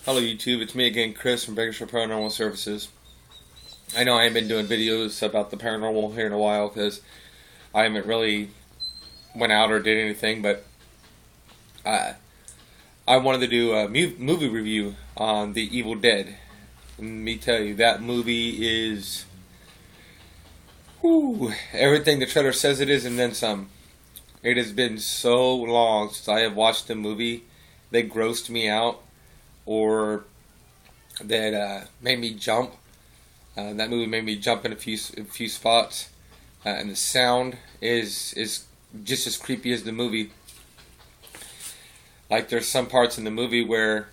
Hello YouTube, it's me again, Chris from Bakersfield Paranormal Services. I know I haven't been doing videos about the paranormal here in a while because I haven't really went out or did anything, but I wanted to do a movie review on The Evil Dead. Let me tell you, that movie is everything the trailer says it is and then some. It has been so long since I have watched a movie that grossed me out or that made me jump. That movie made me jump in a few spots, and the sound is just as creepy as the movie. Like there's some parts in the movie where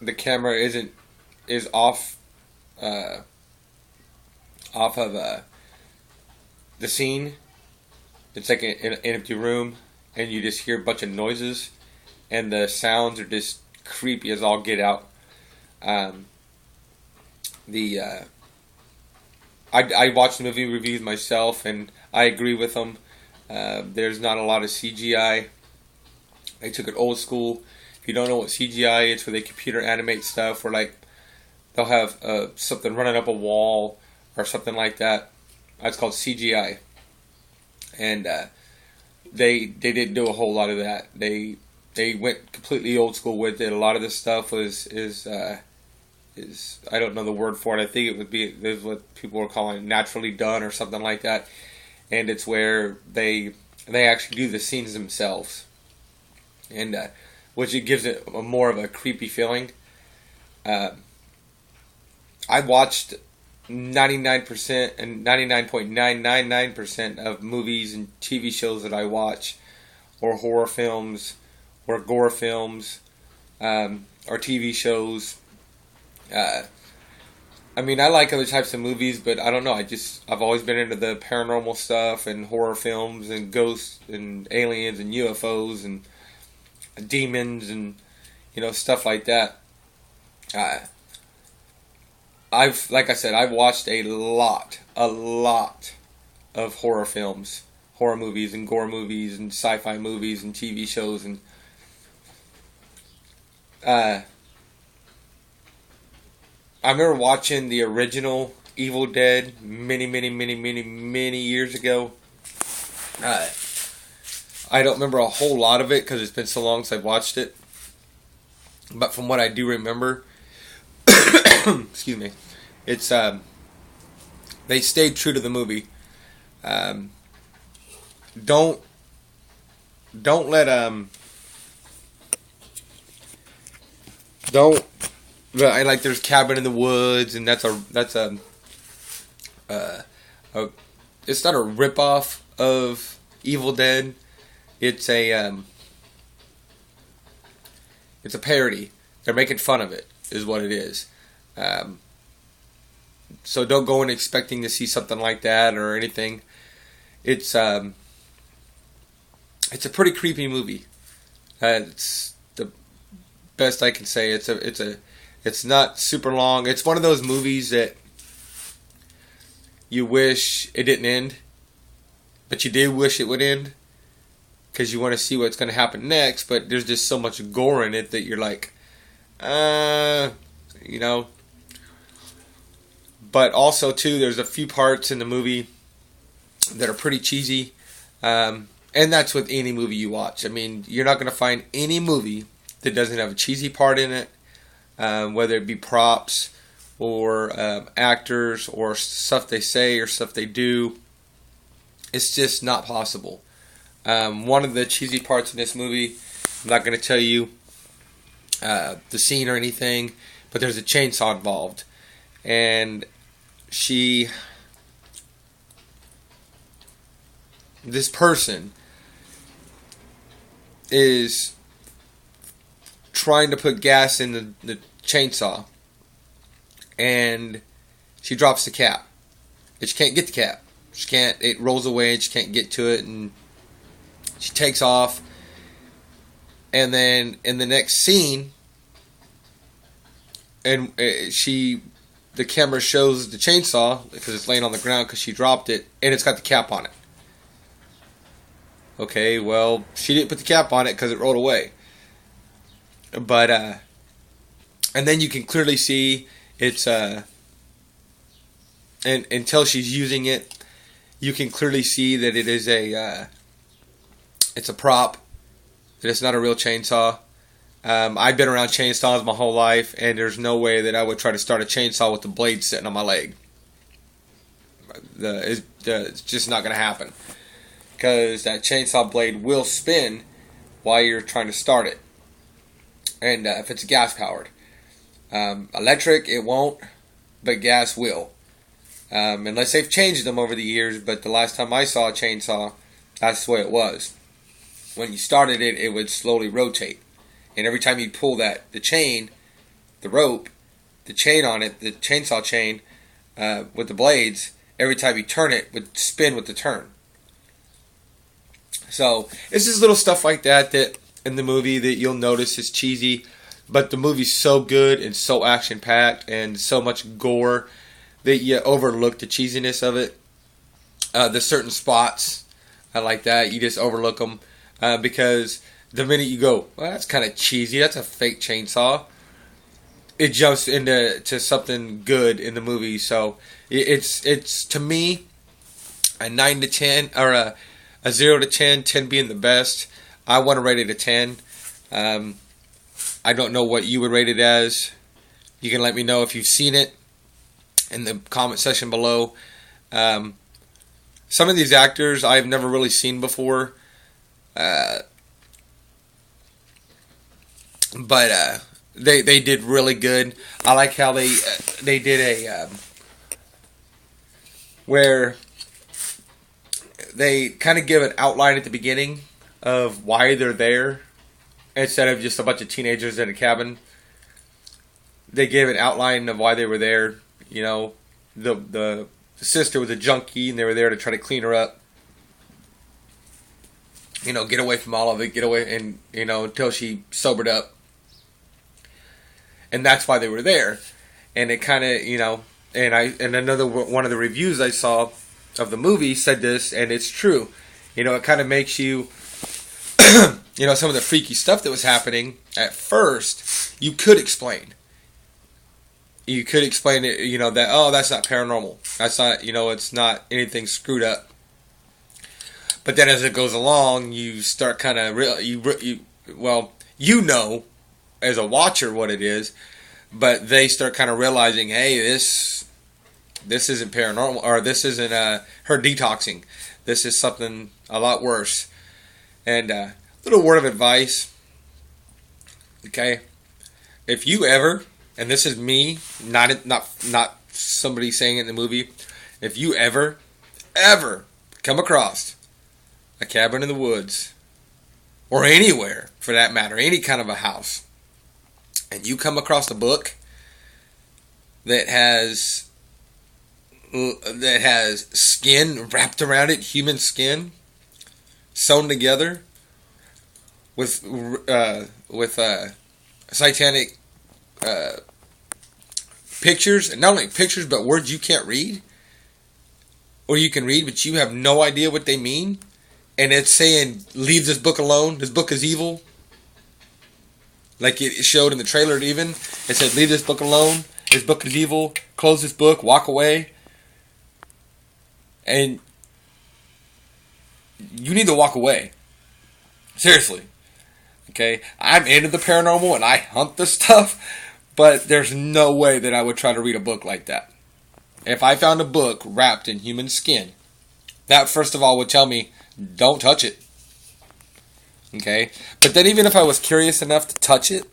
the camera is off of the scene. It's like an empty room, and you just hear a bunch of noises. And the sounds are just creepy as all get out. I watched the movie reviews myself, and I agree with them. There's not a lot of CGI. They took it old school. If you don't know what CGI is, where they computer animate stuff, where like they'll have something running up a wall or something like that. That's called CGI. And they didn't do a whole lot of that. They went completely old school with it. A lot of this stuff is I don't know the word for it. I think is what people are calling naturally done or something like that. And it's where they actually do the scenes themselves, and which it gives it more of a creepy feeling. I watched 99% and 99.999% of movies and TV shows that I watch, or horror films, or gore films, or TV shows. I mean, I like other types of movies, but I don't know. I've always been into the paranormal stuff and horror films and ghosts and aliens and UFOs and demons and stuff like that. I've watched a lot of horror films, horror movies and gore movies and sci-fi movies and TV shows and I remember watching the original Evil Dead many years ago. I don't remember a whole lot of it because it's been so long since I've watched it. But from what I do remember, excuse me, it's they stayed true to the movie. Don't let like there's Cabin in the Woods, and that's a it's not a ripoff of Evil Dead. It's a parody. They're making fun of it, is what it is. So don't go in expecting to see something like that or anything. It's a pretty creepy movie. It's the best I can say. It's not super long. It's one of those movies that you wish it didn't end, but you do wish it would end because you want to see what's going to happen next. But there's just so much gore in it that you're like, But also too, there's a few parts in the movie that are pretty cheesy, and that's with any movie you watch. I mean, you're not going to find any movie that doesn't have a cheesy part in it. Whether it be props or actors or stuff they say or stuff they do, it's just not possible. One of the cheesy parts in this movie, I'm not going to tell you the scene or anything, but there's a chainsaw involved, and this person is trying to put gas in the chainsaw, and she drops the cap, but she can't get the cap. It rolls away and she can't get to it, and she takes off, and then in the next scene, and the camera shows the chainsaw because it's laying on the ground because she dropped it, and it's got the cap on it. Okay, well, she didn't put the cap on it because it rolled away. But and then you can clearly see it's and until she's using it, you can clearly see that it is it's a prop, that it's not a real chainsaw. I've been around chainsaws my whole life, and there's no way that I would try to start a chainsaw with the blade sitting on my leg. It's just not going to happen, because that chainsaw blade will spin while you're trying to start it, and if it's gas powered. Electric, it won't, but gas will. Unless they've changed them over the years, but the last time I saw a chainsaw, that's the way it was. When you started it, it would slowly rotate. And every time you pull the chain, the rope, the chain on it, the chainsaw chain, with the blades, every time you turn it, would spin with the turn. So, it's just little stuff like that in the movie that you'll notice is cheesy. But the movie's so good and so action-packed and so much gore that you overlook the cheesiness of it. The certain spots like that, you just overlook them. Because the minute you go, well, that's kind of cheesy, that's a fake chainsaw, it jumps into something good in the movie. So it's to me a 9 to 10, or a 0 to 10, 10 being the best. I want to rate it a 10. I don't know what you would rate it as. You can let me know if you've seen it in the comment section below. Some of these actors I've never really seen before. But they did really good. I like how they did a where they kind of give an outline at the beginning of why they're there, instead of just a bunch of teenagers in a cabin. They gave an outline of why they were there. You know, the sister was a junkie, and they were there to try to clean her up. You know, get away from all of it, get away, and until she sobered up. And that's why they were there. And it kind of, and another one of the reviews I saw of the movie said this, and it's true. It kind of makes you, some of the freaky stuff that was happening at first, you could explain. You could explain it, that, oh, that's not paranormal. That's not, it's not anything screwed up. But then as it goes along, you start kind of, as a watcher what it is, but they start kind of realizing, hey, this isn't paranormal, or this isn't her detoxing. This is something a lot worse. And little word of advice, okay? If you ever, and this is me, not somebody saying it in the movie, if you ever come across a cabin in the woods, or anywhere for that matter, any kind of a house, and you come across a book that has skin wrapped around it, human skin, sewn together with satanic pictures, and not only pictures but words you can't read, or you can read but you have no idea what they mean, and it's saying, leave this book alone, this book is evil. Like it showed in the trailer even. It said, leave this book alone. This book is evil. Close this book. Walk away. And you need to walk away. Seriously. Okay? I'm into the paranormal and I hunt this stuff. But there's no way that I would try to read a book like that. If I found a book wrapped in human skin, that first of all would tell me, don't touch it. Okay, but then even if I was curious enough to touch it,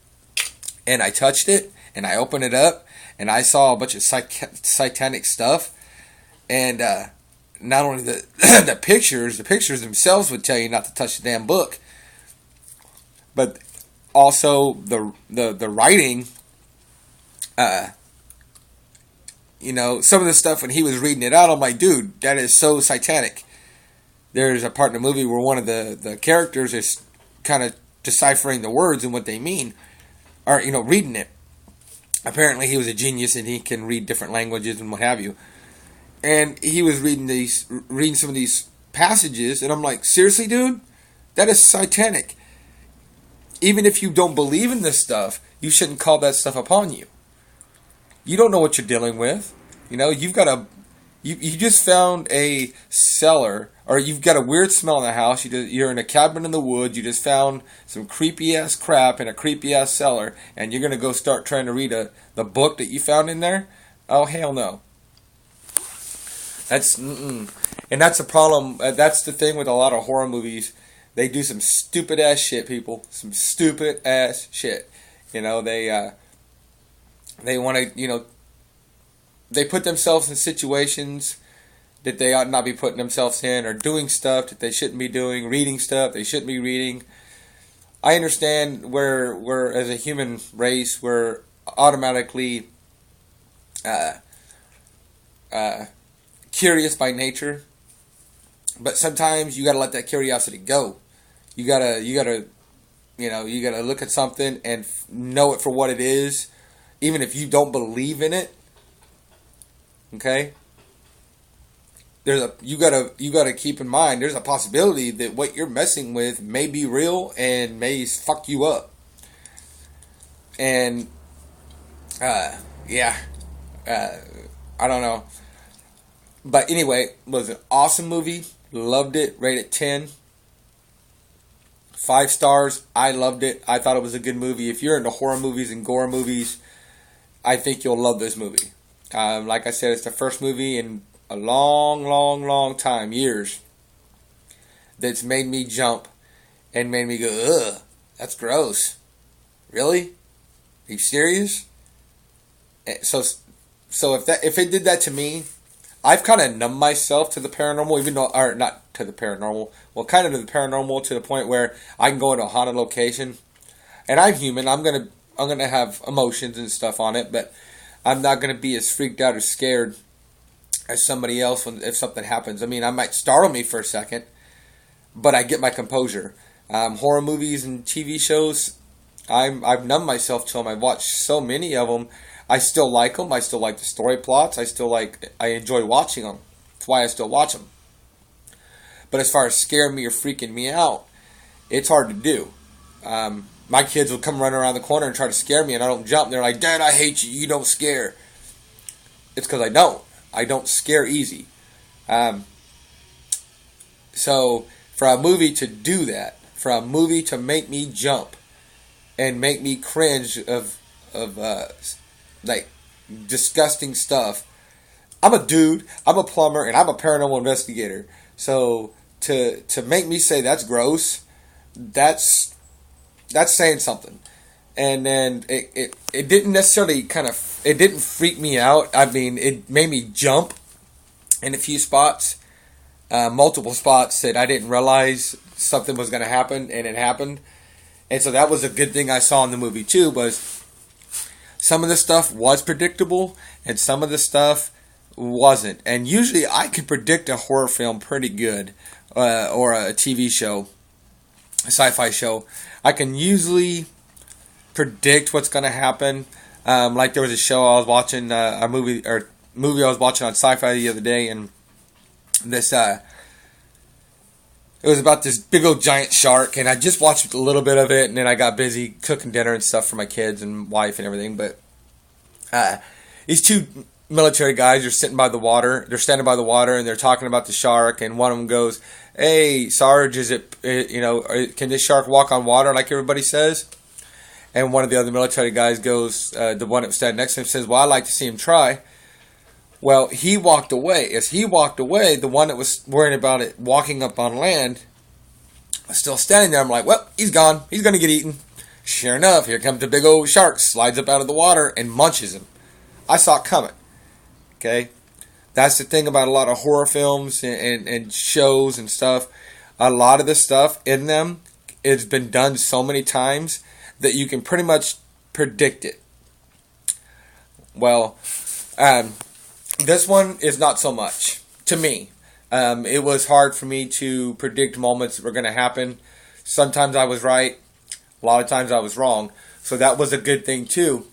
and I touched it, and I opened it up, and I saw a bunch of satanic stuff, and not only the pictures themselves would tell you not to touch the damn book, but also the writing. Some of the stuff when he was reading it out, I'm like, dude, that is so satanic. There's a part in the movie where one of the characters is kind of deciphering the words and what they mean, or reading it. Apparently he was a genius and he can read different languages and what have you. And he was reading some of these passages, and I'm like, seriously, dude? That is satanic. even if you don't believe in this stuff, you shouldn't call that stuff upon you. You don't know what you're dealing with. You know, you just found a cellar, or you've got a weird smell in the house. You're in a cabin in the woods. You just found some creepy ass crap in a creepy ass cellar, and you're gonna go start trying to read the book that you found in there. Oh, hell no. And that's the problem. That's the thing with a lot of horror movies. They do some stupid ass shit, people. Some stupid ass shit. You know, they want to, they put themselves in situations that they ought not be putting themselves in, or doing stuff that they shouldn't be doing, reading stuff they shouldn't be reading. I understand we're as a human race, we're automatically curious by nature, but sometimes you gotta let that curiosity go. You gotta look at something and know it for what it is, even if you don't believe in it. Okay? You gotta keep in mind there's a possibility that what you're messing with may be real and may fuck you up. And I don't know. But anyway, it was an awesome movie. Loved it. Rated 10. 5 stars. I loved it. I thought it was a good movie. If you're into horror movies and gore movies, I think you'll love this movie. Like I said, it's the first movie in a long time, years, that's made me jump and made me go, ugh, that's gross. Really? Are you serious? So if it did that to me, I've kind of numbed myself to the paranormal, even though, or not to the paranormal, well, kind of to the paranormal, to the point where I can go into a haunted location, and I'm human. I'm gonna have emotions and stuff on it, but I'm not gonna be as freaked out or scared as somebody else if something happens. I mean, I might startle me for a second, but I get my composure. Horror movies and TV shows, I've numbed myself to them. I've watched so many of them. I still like them. I still like the story plots. I enjoy watching them. That's why I still watch them. But as far as scaring me or freaking me out, it's hard to do. My kids will come running around the corner and try to scare me, and I don't jump. They're like, "Dad, I hate you. You don't scare." It's because I don't. I don't scare easy. So for a movie to do that, for a movie to make me jump and make me cringe of like disgusting stuff. I'm a dude, I'm a plumber, and I'm a paranormal investigator. So to make me say that's gross, that's saying something. And then it didn't necessarily it didn't freak me out. I mean, it made me jump in a few spots, multiple spots that I didn't realize something was going to happen, and it happened. And so that was a good thing I saw in the movie too, was some of the stuff was predictable and some of the stuff wasn't. And usually I can predict a horror film pretty good, or a TV show, a sci-fi show. I can usually predict what's going to happen. Like there was a show I was watching, a movie I was watching on Sci-Fi the other day, and this it was about this big old giant shark, and I just watched a little bit of it, and then I got busy cooking dinner and stuff for my kids and wife and everything. But these two military guys are sitting by the water. They're standing by the water, and they're talking about the shark. And one of them goes, "Hey, Sarge, can this shark walk on water like everybody says?" And one of the other military guys goes, the one that was standing next to him says, "Well, I'd like to see him try." Well, he walked away. As he walked away, the one that was worrying about it walking up on land was still standing there. I'm like, well, he's gone. He's going to get eaten. Sure enough, here comes the big old shark, slides up out of the water and munches him. I saw it coming. Okay? That's the thing about a lot of horror films and shows and stuff. A lot of the stuff in them, it's been done so many times that you can pretty much predict it. Well, this one is not so much, to me. It was hard for me to predict moments that were going to happen. Sometimes I was right. A lot of times I was wrong. So that was a good thing too.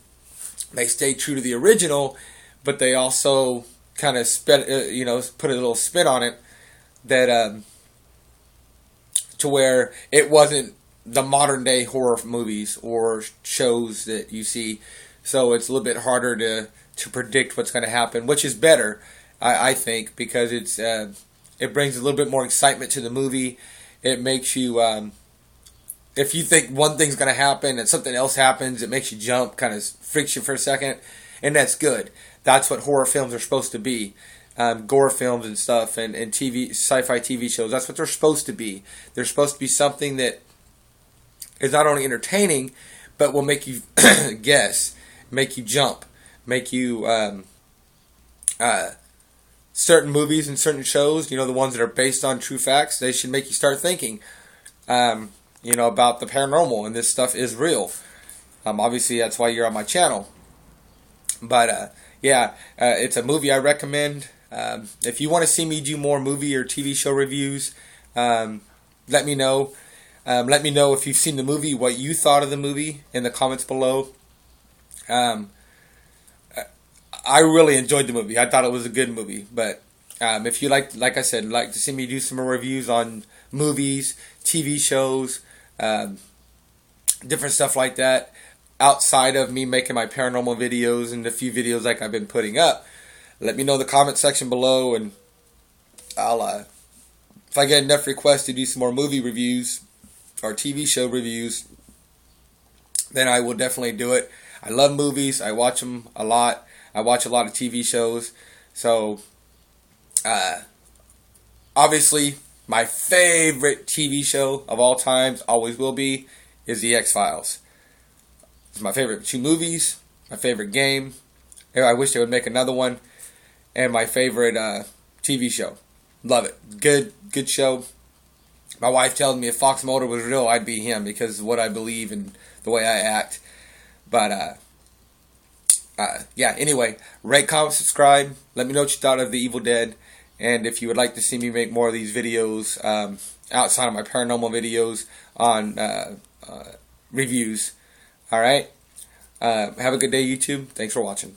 They stayed true to the original, but they also kind of put a little spin on it that to where it wasn't the modern day horror movies or shows that you see. So it's a little bit harder to predict what's going to happen, which is better, I think, because it brings a little bit more excitement to the movie. It makes you, if you think one thing's going to happen and something else happens, it makes you jump, kind of freaks you for a second, and that's good. That's what horror films are supposed to be. Gore films and stuff, and sci-fi TV shows. That's what they're supposed to be. They're supposed to be something that is not only entertaining, but will make you guess, make you jump, make you certain movies and certain shows. The ones that are based on true facts. They should make you start thinking, about the paranormal, and this stuff is real. Obviously, that's why you're on my channel. But it's a movie I recommend. If you want to see me do more movie or TV show reviews, let me know. Let me know if you've seen the movie, what you thought of the movie in the comments below. I really enjoyed the movie. I thought it was a good movie. But if you like I said, like to see me do some more reviews on movies, TV shows, different stuff like that, outside of me making my paranormal videos and the few videos like I've been putting up, let me know in the comment section below, and I'll if I get enough requests to do some more movie reviews or TV show reviews, then I will definitely do it. I love movies. I watch them a lot. I watch a lot of TV shows. So obviously my favorite TV show of all times, always will be, is The X-Files. It's my favorite 2 movies, my favorite game. I wish they would make another one. And my favorite TV show. Love it. Good show. My wife tells me if Fox Mulder was real, I'd be him because of what I believe and the way I act. But, anyway, rate, comment, subscribe. Let me know what you thought of The Evil Dead. And if you would like to see me make more of these videos outside of my paranormal videos on reviews. Alright? Have a good day, YouTube. Thanks for watching.